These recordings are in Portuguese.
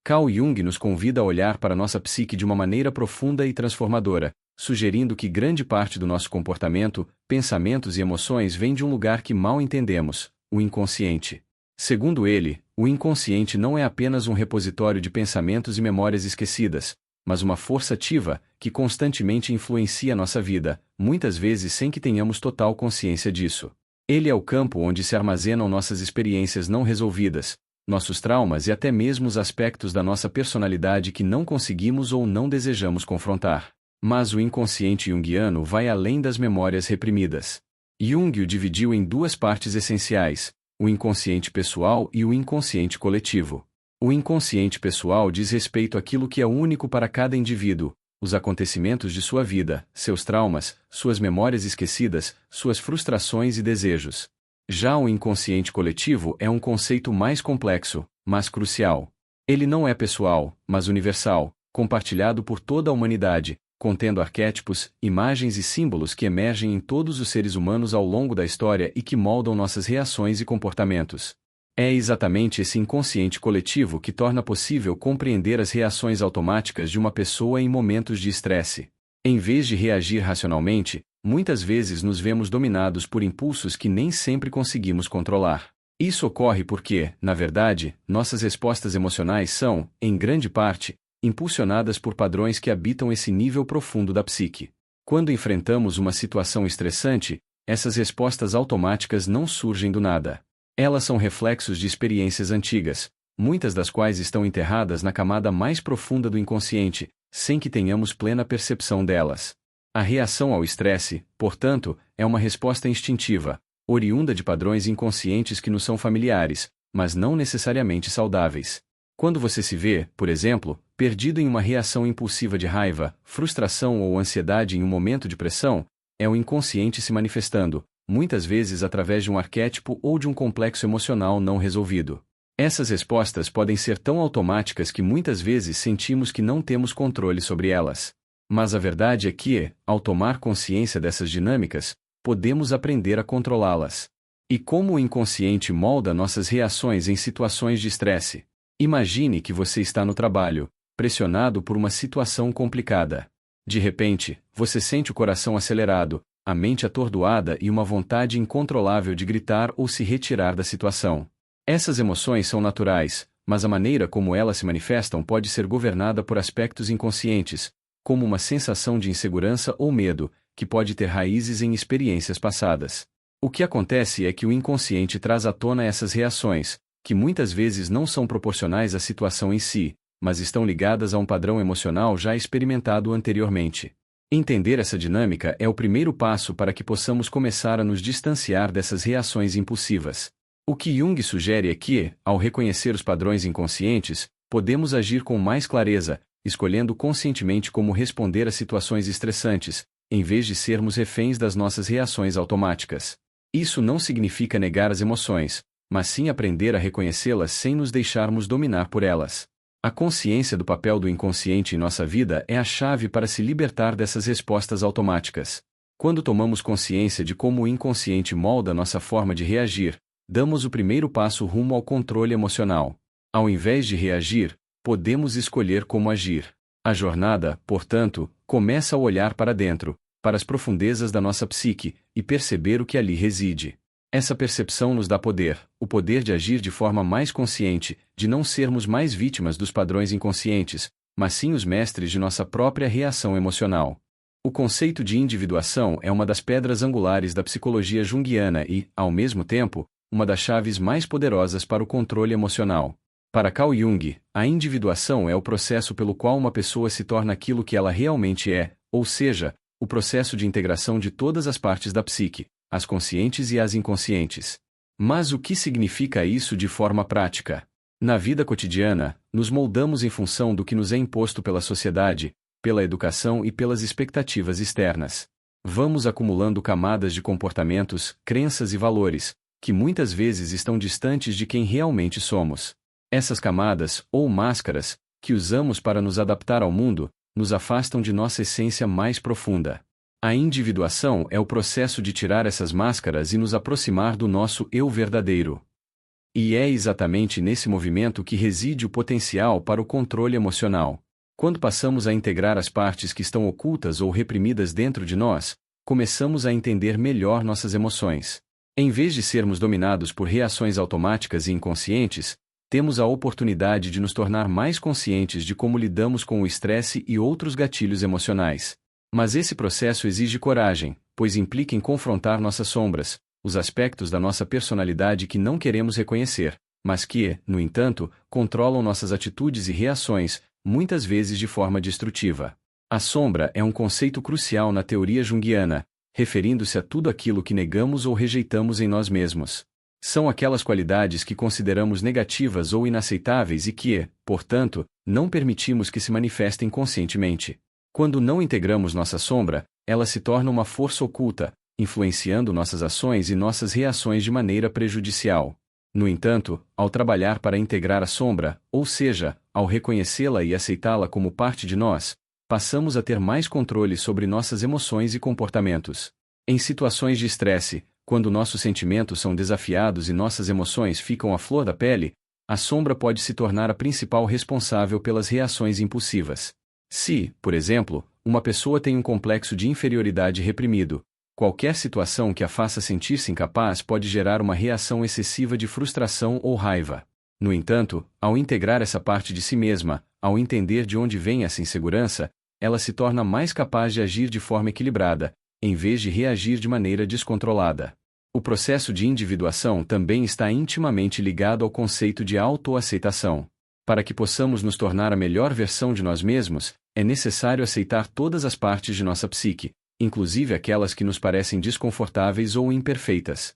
Carl Jung nos convida a olhar para nossa psique de uma maneira profunda e transformadora, sugerindo que grande parte do nosso comportamento, pensamentos e emoções vem de um lugar que mal entendemos, o inconsciente. Segundo ele, o inconsciente não é apenas um repositório de pensamentos e memórias esquecidas, mas uma força ativa, que constantemente influencia nossa vida, muitas vezes sem que tenhamos total consciência disso. Ele é o campo onde se armazenam nossas experiências não resolvidas, nossos traumas e até mesmo os aspectos da nossa personalidade que não conseguimos ou não desejamos confrontar. Mas o inconsciente junguiano vai além das memórias reprimidas. Jung o dividiu em duas partes essenciais, o inconsciente pessoal e o inconsciente coletivo. O inconsciente pessoal diz respeito àquilo que é único para cada indivíduo, os acontecimentos de sua vida, seus traumas, suas memórias esquecidas, suas frustrações e desejos. Já o inconsciente coletivo é um conceito mais complexo, mas crucial. Ele não é pessoal, mas universal, compartilhado por toda a humanidade, contendo arquétipos, imagens e símbolos que emergem em todos os seres humanos ao longo da história e que moldam nossas reações e comportamentos. É exatamente esse inconsciente coletivo que torna possível compreender as reações automáticas de uma pessoa em momentos de estresse. Em vez de reagir racionalmente, muitas vezes nos vemos dominados por impulsos que nem sempre conseguimos controlar. Isso ocorre porque, na verdade, nossas respostas emocionais são, em grande parte, impulsionadas por padrões que habitam esse nível profundo da psique. Quando enfrentamos uma situação estressante, essas respostas automáticas não surgem do nada. Elas são reflexos de experiências antigas, muitas das quais estão enterradas na camada mais profunda do inconsciente, sem que tenhamos plena percepção delas. A reação ao estresse, portanto, é uma resposta instintiva, oriunda de padrões inconscientes que nos são familiares, mas não necessariamente saudáveis. Quando você se vê, por exemplo, perdido em uma reação impulsiva de raiva, frustração ou ansiedade em um momento de pressão, é o inconsciente se manifestando, muitas vezes através de um arquétipo ou de um complexo emocional não resolvido. Essas respostas podem ser tão automáticas que muitas vezes sentimos que não temos controle sobre elas. Mas a verdade é que, ao tomar consciência dessas dinâmicas, podemos aprender a controlá-las. E como o inconsciente molda nossas reações em situações de estresse? Imagine que você está no trabalho, pressionado por uma situação complicada. De repente, você sente o coração acelerado, a mente atordoada e uma vontade incontrolável de gritar ou se retirar da situação. Essas emoções são naturais, mas a maneira como elas se manifestam pode ser governada por aspectos inconscientes, como uma sensação de insegurança ou medo, que pode ter raízes em experiências passadas. O que acontece é que o inconsciente traz à tona essas reações, que muitas vezes não são proporcionais à situação em si, mas estão ligadas a um padrão emocional já experimentado anteriormente. Entender essa dinâmica é o primeiro passo para que possamos começar a nos distanciar dessas reações impulsivas. O que Jung sugere é que, ao reconhecer os padrões inconscientes, podemos agir com mais clareza, escolhendo conscientemente como responder a situações estressantes, em vez de sermos reféns das nossas reações automáticas. Isso não significa negar as emoções, mas sim aprender a reconhecê-las sem nos deixarmos dominar por elas. A consciência do papel do inconsciente em nossa vida é a chave para se libertar dessas respostas automáticas. Quando tomamos consciência de como o inconsciente molda nossa forma de reagir, damos o primeiro passo rumo ao controle emocional. Ao invés de reagir, podemos escolher como agir. A jornada, portanto, começa ao olhar para dentro, para as profundezas da nossa psique, e perceber o que ali reside. Essa percepção nos dá poder, o poder de agir de forma mais consciente, de não sermos mais vítimas dos padrões inconscientes, mas sim os mestres de nossa própria reação emocional. O conceito de individuação é uma das pedras angulares da psicologia junguiana e, ao mesmo tempo, uma das chaves mais poderosas para o controle emocional. Para Carl Jung, a individuação é o processo pelo qual uma pessoa se torna aquilo que ela realmente é, ou seja, o processo de integração de todas as partes da psique, as conscientes e as inconscientes. Mas o que significa isso de forma prática? Na vida cotidiana, nos moldamos em função do que nos é imposto pela sociedade, pela educação e pelas expectativas externas. Vamos acumulando camadas de comportamentos, crenças e valores, que muitas vezes estão distantes de quem realmente somos. Essas camadas, ou máscaras, que usamos para nos adaptar ao mundo, nos afastam de nossa essência mais profunda. A individuação é o processo de tirar essas máscaras e nos aproximar do nosso eu verdadeiro. E é exatamente nesse movimento que reside o potencial para o controle emocional. Quando passamos a integrar as partes que estão ocultas ou reprimidas dentro de nós, começamos a entender melhor nossas emoções. Em vez de sermos dominados por reações automáticas e inconscientes, temos a oportunidade de nos tornar mais conscientes de como lidamos com o estresse e outros gatilhos emocionais. Mas esse processo exige coragem, pois implica em confrontar nossas sombras, os aspectos da nossa personalidade que não queremos reconhecer, mas que, no entanto, controlam nossas atitudes e reações, muitas vezes de forma destrutiva. A sombra é um conceito crucial na teoria junguiana, referindo-se a tudo aquilo que negamos ou rejeitamos em nós mesmos. São aquelas qualidades que consideramos negativas ou inaceitáveis e que, portanto, não permitimos que se manifestem conscientemente. Quando não integramos nossa sombra, ela se torna uma força oculta, influenciando nossas ações e nossas reações de maneira prejudicial. No entanto, ao trabalhar para integrar a sombra, ou seja, ao reconhecê-la e aceitá-la como parte de nós, passamos a ter mais controle sobre nossas emoções e comportamentos. Em situações de estresse, quando nossos sentimentos são desafiados e nossas emoções ficam à flor da pele, a sombra pode se tornar a principal responsável pelas reações impulsivas. Se, por exemplo, uma pessoa tem um complexo de inferioridade reprimido, qualquer situação que a faça sentir-se incapaz pode gerar uma reação excessiva de frustração ou raiva. No entanto, ao integrar essa parte de si mesma, ao entender de onde vem essa insegurança, ela se torna mais capaz de agir de forma equilibrada, em vez de reagir de maneira descontrolada. O processo de individuação também está intimamente ligado ao conceito de autoaceitação. Para que possamos nos tornar a melhor versão de nós mesmos, é necessário aceitar todas as partes de nossa psique, inclusive aquelas que nos parecem desconfortáveis ou imperfeitas.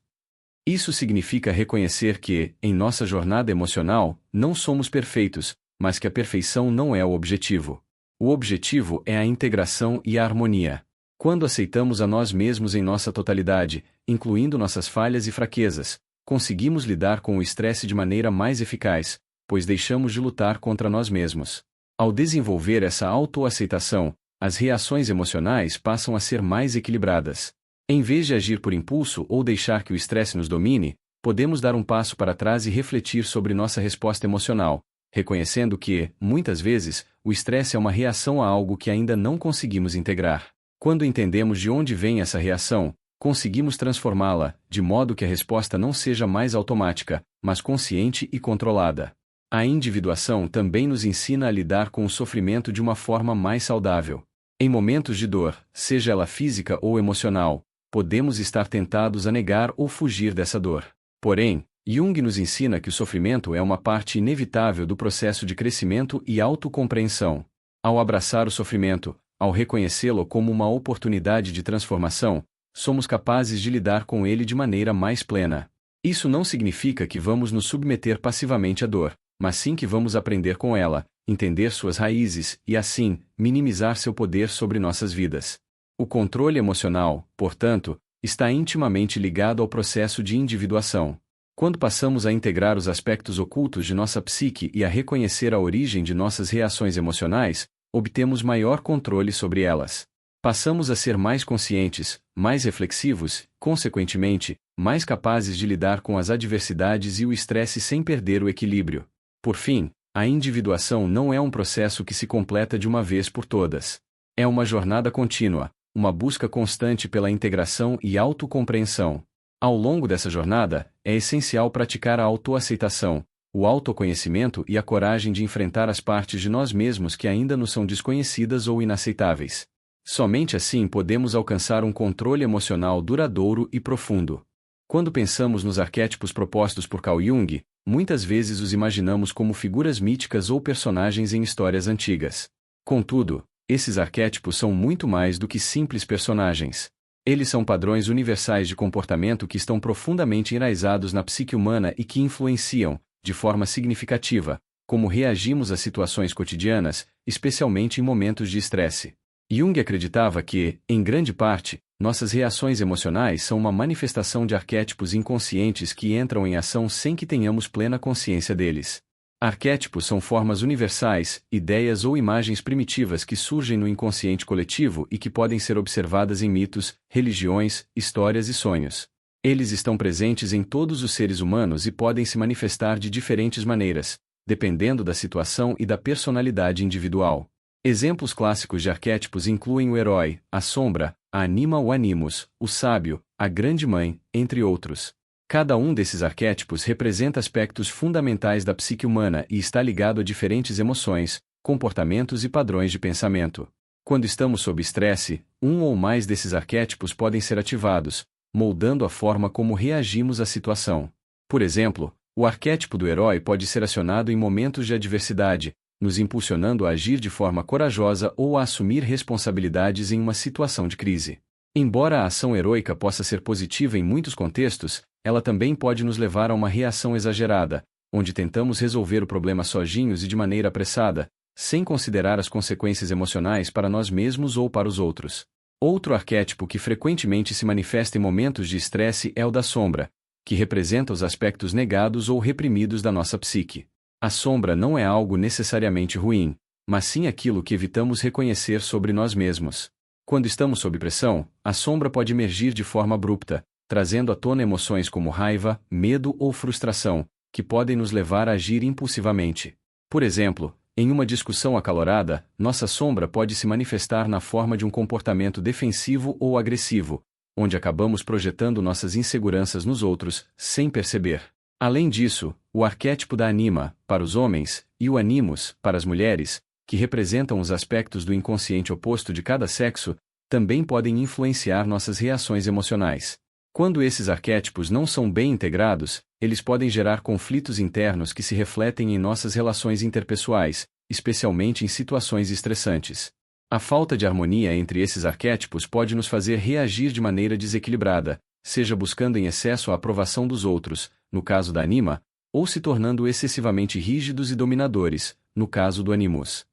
Isso significa reconhecer que, em nossa jornada emocional, não somos perfeitos, mas que a perfeição não é o objetivo. O objetivo é a integração e a harmonia. Quando aceitamos a nós mesmos em nossa totalidade, incluindo nossas falhas e fraquezas, conseguimos lidar com o estresse de maneira mais eficaz, pois deixamos de lutar contra nós mesmos. Ao desenvolver essa autoaceitação, as reações emocionais passam a ser mais equilibradas. Em vez de agir por impulso ou deixar que o estresse nos domine, podemos dar um passo para trás e refletir sobre nossa resposta emocional, reconhecendo que, muitas vezes, o estresse é uma reação a algo que ainda não conseguimos integrar. Quando entendemos de onde vem essa reação, conseguimos transformá-la, de modo que a resposta não seja mais automática, mas consciente e controlada. A individuação também nos ensina a lidar com o sofrimento de uma forma mais saudável. Em momentos de dor, seja ela física ou emocional, podemos estar tentados a negar ou fugir dessa dor. Porém, Jung nos ensina que o sofrimento é uma parte inevitável do processo de crescimento e autocompreensão. Ao abraçar o sofrimento, ao reconhecê-lo como uma oportunidade de transformação, somos capazes de lidar com ele de maneira mais plena. Isso não significa que vamos nos submeter passivamente à dor, mas sim que vamos aprender com ela, entender suas raízes e, assim, minimizar seu poder sobre nossas vidas. O controle emocional, portanto, está intimamente ligado ao processo de individuação. Quando passamos a integrar os aspectos ocultos de nossa psique e a reconhecer a origem de nossas reações emocionais, obtemos maior controle sobre elas. Passamos a ser mais conscientes, mais reflexivos, consequentemente, mais capazes de lidar com as adversidades e o estresse sem perder o equilíbrio. Por fim, a individuação não é um processo que se completa de uma vez por todas. É uma jornada contínua, uma busca constante pela integração e autocompreensão. Ao longo dessa jornada, é essencial praticar a autoaceitação, o autoconhecimento e a coragem de enfrentar as partes de nós mesmos que ainda nos são desconhecidas ou inaceitáveis. Somente assim podemos alcançar um controle emocional duradouro e profundo. Quando pensamos nos arquétipos propostos por Carl Jung, muitas vezes os imaginamos como figuras míticas ou personagens em histórias antigas. Contudo, esses arquétipos são muito mais do que simples personagens. Eles são padrões universais de comportamento que estão profundamente enraizados na psique humana e que influenciam, de forma significativa, como reagimos a situações cotidianas, especialmente em momentos de estresse. Jung acreditava que, em grande parte, nossas reações emocionais são uma manifestação de arquétipos inconscientes que entram em ação sem que tenhamos plena consciência deles. Arquétipos são formas universais, ideias ou imagens primitivas que surgem no inconsciente coletivo e que podem ser observadas em mitos, religiões, histórias e sonhos. Eles estão presentes em todos os seres humanos e podem se manifestar de diferentes maneiras, dependendo da situação e da personalidade individual. Exemplos clássicos de arquétipos incluem o herói, a sombra, a anima ou animus, o sábio, a grande mãe, entre outros. Cada um desses arquétipos representa aspectos fundamentais da psique humana e está ligado a diferentes emoções, comportamentos e padrões de pensamento. Quando estamos sob estresse, um ou mais desses arquétipos podem ser ativados, moldando a forma como reagimos à situação. Por exemplo, o arquétipo do herói pode ser acionado em momentos de adversidade, nos impulsionando a agir de forma corajosa ou a assumir responsabilidades em uma situação de crise. Embora a ação heroica possa ser positiva em muitos contextos, ela também pode nos levar a uma reação exagerada, onde tentamos resolver o problema sozinhos e de maneira apressada, sem considerar as consequências emocionais para nós mesmos ou para os outros. Outro arquétipo que frequentemente se manifesta em momentos de estresse é o da sombra, que representa os aspectos negados ou reprimidos da nossa psique. A sombra não é algo necessariamente ruim, mas sim aquilo que evitamos reconhecer sobre nós mesmos. Quando estamos sob pressão, a sombra pode emergir de forma abrupta, trazendo à tona emoções como raiva, medo ou frustração, que podem nos levar a agir impulsivamente. Por exemplo, em uma discussão acalorada, nossa sombra pode se manifestar na forma de um comportamento defensivo ou agressivo, onde acabamos projetando nossas inseguranças nos outros, sem perceber. Além disso, o arquétipo da anima, para os homens, e o animus, para as mulheres, que representam os aspectos do inconsciente oposto de cada sexo, também podem influenciar nossas reações emocionais. Quando esses arquétipos não são bem integrados, eles podem gerar conflitos internos que se refletem em nossas relações interpessoais, especialmente em situações estressantes. A falta de harmonia entre esses arquétipos pode nos fazer reagir de maneira desequilibrada, seja buscando em excesso a aprovação dos outros, no caso da anima, ou se tornando excessivamente rígidos e dominadores, no caso do animus.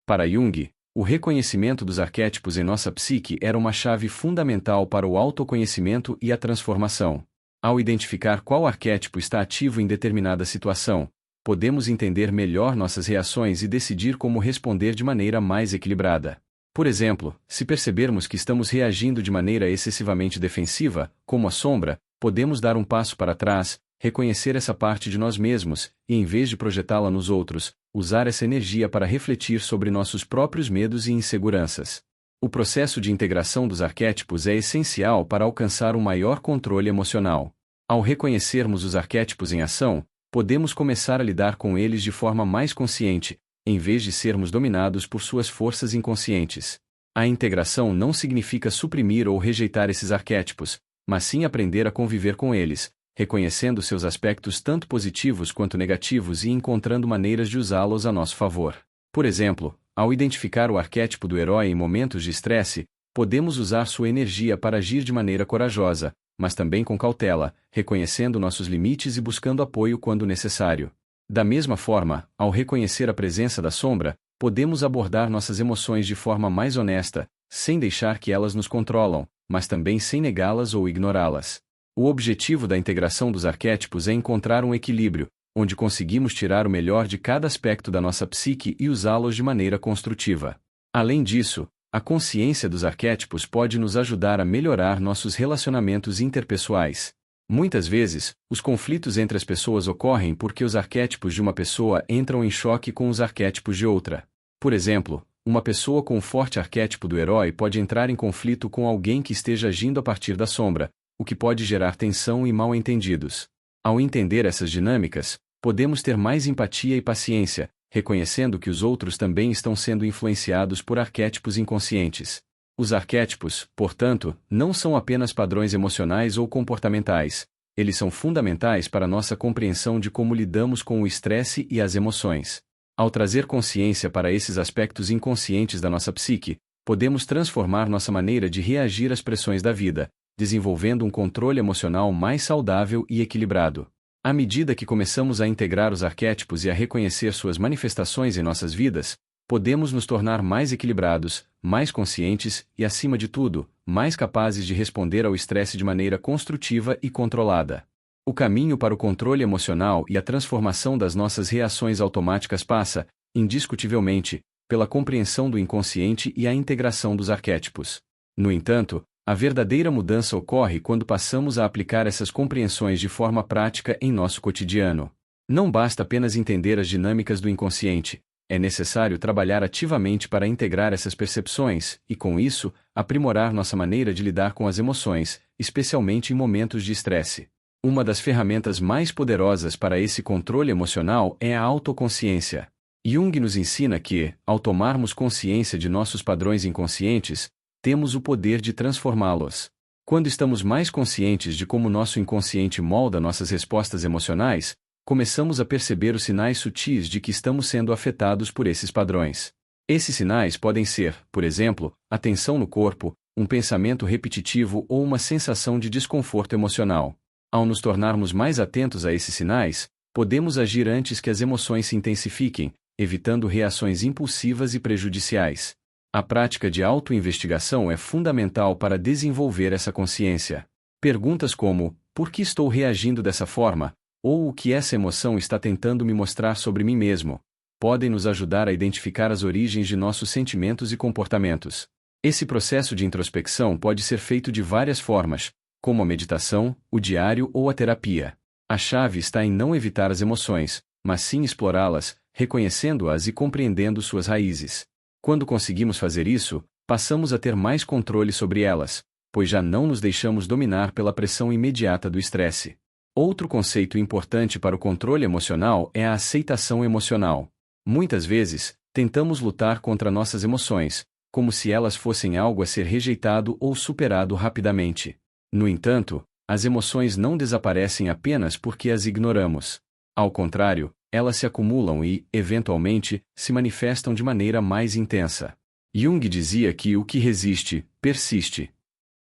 Para Jung, o reconhecimento dos arquétipos em nossa psique era uma chave fundamental para o autoconhecimento e a transformação. Ao identificar qual arquétipo está ativo em determinada situação, podemos entender melhor nossas reações e decidir como responder de maneira mais equilibrada. Por exemplo, se percebermos que estamos reagindo de maneira excessivamente defensiva, como a sombra, podemos dar um passo para trás, reconhecer essa parte de nós mesmos, e em vez de projetá-la nos outros, usar essa energia para refletir sobre nossos próprios medos e inseguranças. O processo de integração dos arquétipos é essencial para alcançar um maior controle emocional. Ao reconhecermos os arquétipos em ação, podemos começar a lidar com eles de forma mais consciente, em vez de sermos dominados por suas forças inconscientes. A integração não significa suprimir ou rejeitar esses arquétipos, mas sim aprender a conviver com eles, reconhecendo seus aspectos tanto positivos quanto negativos e encontrando maneiras de usá-los a nosso favor. Por exemplo, ao identificar o arquétipo do herói em momentos de estresse, podemos usar sua energia para agir de maneira corajosa, mas também com cautela, reconhecendo nossos limites e buscando apoio quando necessário. Da mesma forma, ao reconhecer a presença da sombra, podemos abordar nossas emoções de forma mais honesta, sem deixar que elas nos controlam, mas também sem negá-las ou ignorá-las. O objetivo da integração dos arquétipos é encontrar um equilíbrio, onde conseguimos tirar o melhor de cada aspecto da nossa psique e usá-los de maneira construtiva. Além disso, a consciência dos arquétipos pode nos ajudar a melhorar nossos relacionamentos interpessoais. Muitas vezes, os conflitos entre as pessoas ocorrem porque os arquétipos de uma pessoa entram em choque com os arquétipos de outra. Por exemplo, uma pessoa com um forte arquétipo do herói pode entrar em conflito com alguém que esteja agindo a partir da sombra, o que pode gerar tensão e mal-entendidos. Ao entender essas dinâmicas, podemos ter mais empatia e paciência, reconhecendo que os outros também estão sendo influenciados por arquétipos inconscientes. Os arquétipos, portanto, não são apenas padrões emocionais ou comportamentais, eles são fundamentais para nossa compreensão de como lidamos com o estresse e as emoções. Ao trazer consciência para esses aspectos inconscientes da nossa psique, podemos transformar nossa maneira de reagir às pressões da vida, desenvolvendo um controle emocional mais saudável e equilibrado. À medida que começamos a integrar os arquétipos e a reconhecer suas manifestações em nossas vidas, podemos nos tornar mais equilibrados, mais conscientes e, acima de tudo, mais capazes de responder ao estresse de maneira construtiva e controlada. O caminho para o controle emocional e a transformação das nossas reações automáticas passa, indiscutivelmente, pela compreensão do inconsciente e a integração dos arquétipos. No entanto, A verdadeira mudança ocorre quando passamos a aplicar essas compreensões de forma prática em nosso cotidiano. Não basta apenas entender as dinâmicas do inconsciente, é necessário trabalhar ativamente para integrar essas percepções e, com isso, aprimorar nossa maneira de lidar com as emoções, especialmente em momentos de estresse. Uma das ferramentas mais poderosas para esse controle emocional é a autoconsciência. Jung nos ensina que, ao tomarmos consciência de nossos padrões inconscientes, temos o poder de transformá-los. Quando estamos mais conscientes de como nosso inconsciente molda nossas respostas emocionais, começamos a perceber os sinais sutis de que estamos sendo afetados por esses padrões. Esses sinais podem ser, por exemplo, a tensão no corpo, um pensamento repetitivo ou uma sensação de desconforto emocional. Ao nos tornarmos mais atentos a esses sinais, podemos agir antes que as emoções se intensifiquem, evitando reações impulsivas e prejudiciais. A prática de autoinvestigação é fundamental para desenvolver essa consciência. Perguntas como: por que estou reagindo dessa forma? Ou o que essa emoção está tentando me mostrar sobre mim mesmo? Podem nos ajudar a identificar as origens de nossos sentimentos e comportamentos. Esse processo de introspecção pode ser feito de várias formas, como a meditação, o diário ou a terapia. A chave está em não evitar as emoções, mas sim explorá-las, reconhecendo-as e compreendendo suas raízes. Quando conseguimos fazer isso, passamos a ter mais controle sobre elas, pois já não nos deixamos dominar pela pressão imediata do estresse. Outro conceito importante para o controle emocional é a aceitação emocional. Muitas vezes, tentamos lutar contra nossas emoções, como se elas fossem algo a ser rejeitado ou superado rapidamente. No entanto, as emoções não desaparecem apenas porque as ignoramos. Ao contrário, elas se acumulam e, eventualmente, se manifestam de maneira mais intensa. Jung dizia que o que resiste, persiste.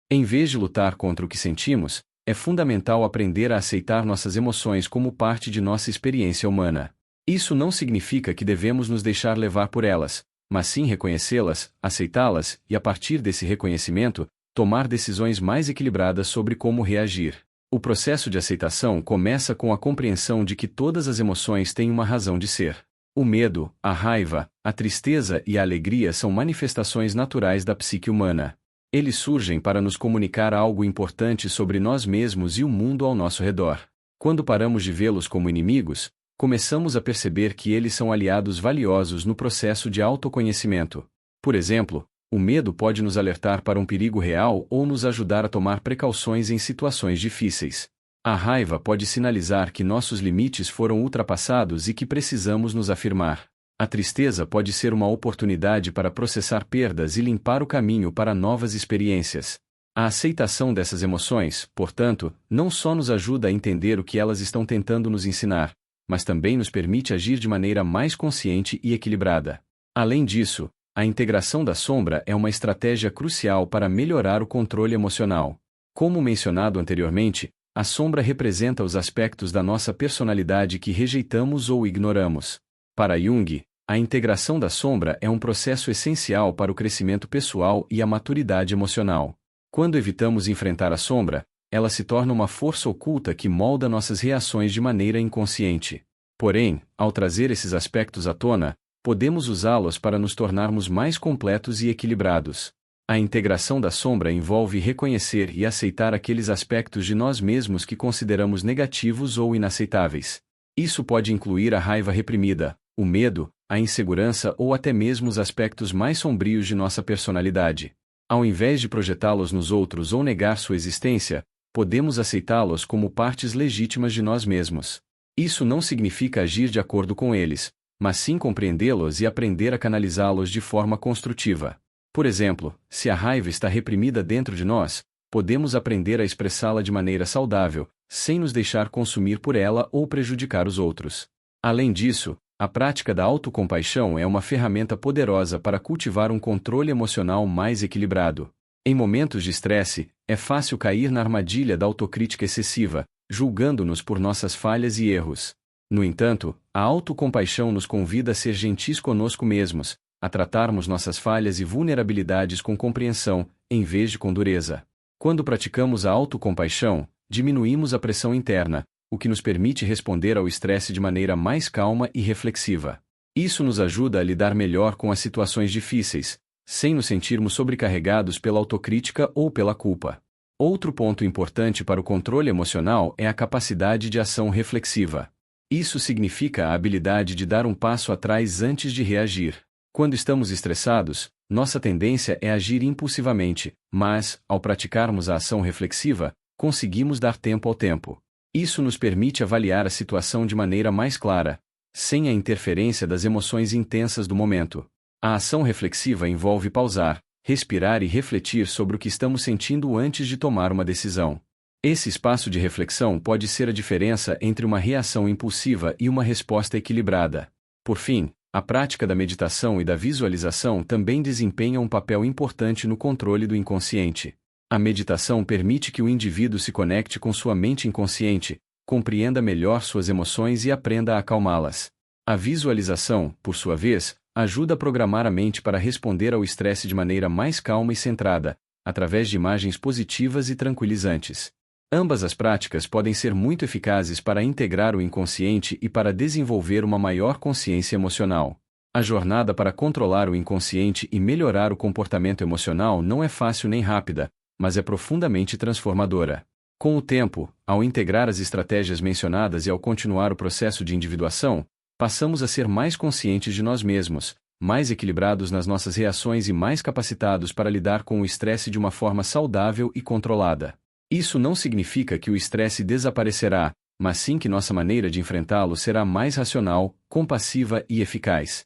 Em vez de lutar contra o que sentimos, é fundamental aprender a aceitar nossas emoções como parte de nossa experiência humana. Isso não significa que devemos nos deixar levar por elas, mas sim reconhecê-las, aceitá-las e, a partir desse reconhecimento, tomar decisões mais equilibradas sobre como reagir. O processo de aceitação começa com a compreensão de que todas as emoções têm uma razão de ser. O medo, a raiva, a tristeza e a alegria são manifestações naturais da psique humana. Eles surgem para nos comunicar algo importante sobre nós mesmos e o mundo ao nosso redor. Quando paramos de vê-los como inimigos, começamos a perceber que eles são aliados valiosos no processo de autoconhecimento. Por exemplo, o medo pode nos alertar para um perigo real ou nos ajudar a tomar precauções em situações difíceis. A raiva pode sinalizar que nossos limites foram ultrapassados e que precisamos nos afirmar. A tristeza pode ser uma oportunidade para processar perdas e limpar o caminho para novas experiências. A aceitação dessas emoções, portanto, não só nos ajuda a entender o que elas estão tentando nos ensinar, mas também nos permite agir de maneira mais consciente e equilibrada. Além disso, a integração da sombra é uma estratégia crucial para melhorar o controle emocional. Como mencionado anteriormente, a sombra representa os aspectos da nossa personalidade que rejeitamos ou ignoramos. Para Jung, a integração da sombra é um processo essencial para o crescimento pessoal e a maturidade emocional. Quando evitamos enfrentar a sombra, ela se torna uma força oculta que molda nossas reações de maneira inconsciente. Porém, ao trazer esses aspectos à tona, podemos usá-los para nos tornarmos mais completos e equilibrados. A integração da sombra envolve reconhecer e aceitar aqueles aspectos de nós mesmos que consideramos negativos ou inaceitáveis. Isso pode incluir a raiva reprimida, o medo, a insegurança ou até mesmo os aspectos mais sombrios de nossa personalidade. Ao invés de projetá-los nos outros ou negar sua existência, podemos aceitá-los como partes legítimas de nós mesmos. Isso não significa agir de acordo com eles, mas sim compreendê-los e aprender a canalizá-los de forma construtiva. Por exemplo, se a raiva está reprimida dentro de nós, podemos aprender a expressá-la de maneira saudável, sem nos deixar consumir por ela ou prejudicar os outros. Além disso, a prática da autocompaixão é uma ferramenta poderosa para cultivar um controle emocional mais equilibrado. Em momentos de estresse, é fácil cair na armadilha da autocrítica excessiva, julgando-nos por nossas falhas e erros. No entanto, a autocompaixão nos convida a ser gentis conosco mesmos, a tratarmos nossas falhas e vulnerabilidades com compreensão, em vez de com dureza. Quando praticamos a autocompaixão, diminuímos a pressão interna, o que nos permite responder ao estresse de maneira mais calma e reflexiva. Isso nos ajuda a lidar melhor com as situações difíceis, sem nos sentirmos sobrecarregados pela autocrítica ou pela culpa. Outro ponto importante para o controle emocional é a capacidade de ação reflexiva. Isso significa a habilidade de dar um passo atrás antes de reagir. Quando estamos estressados, nossa tendência é agir impulsivamente, mas, ao praticarmos a ação reflexiva, conseguimos dar tempo ao tempo. Isso nos permite avaliar a situação de maneira mais clara, sem a interferência das emoções intensas do momento. A ação reflexiva envolve pausar, respirar e refletir sobre o que estamos sentindo antes de tomar uma decisão. Esse espaço de reflexão pode ser a diferença entre uma reação impulsiva e uma resposta equilibrada. Por fim, a prática da meditação e da visualização também desempenha um papel importante no controle do inconsciente. A meditação permite que o indivíduo se conecte com sua mente inconsciente, compreenda melhor suas emoções e aprenda a acalmá-las. A visualização, por sua vez, ajuda a programar a mente para responder ao estresse de maneira mais calma e centrada, através de imagens positivas e tranquilizantes. Ambas as práticas podem ser muito eficazes para integrar o inconsciente e para desenvolver uma maior consciência emocional. A jornada para controlar o inconsciente e melhorar o comportamento emocional não é fácil nem rápida, mas é profundamente transformadora. Com o tempo, ao integrar as estratégias mencionadas e ao continuar o processo de individuação, passamos a ser mais conscientes de nós mesmos, mais equilibrados nas nossas reações e mais capacitados para lidar com o estresse de uma forma saudável e controlada. Isso não significa que o estresse desaparecerá, mas sim que nossa maneira de enfrentá-lo será mais racional, compassiva e eficaz.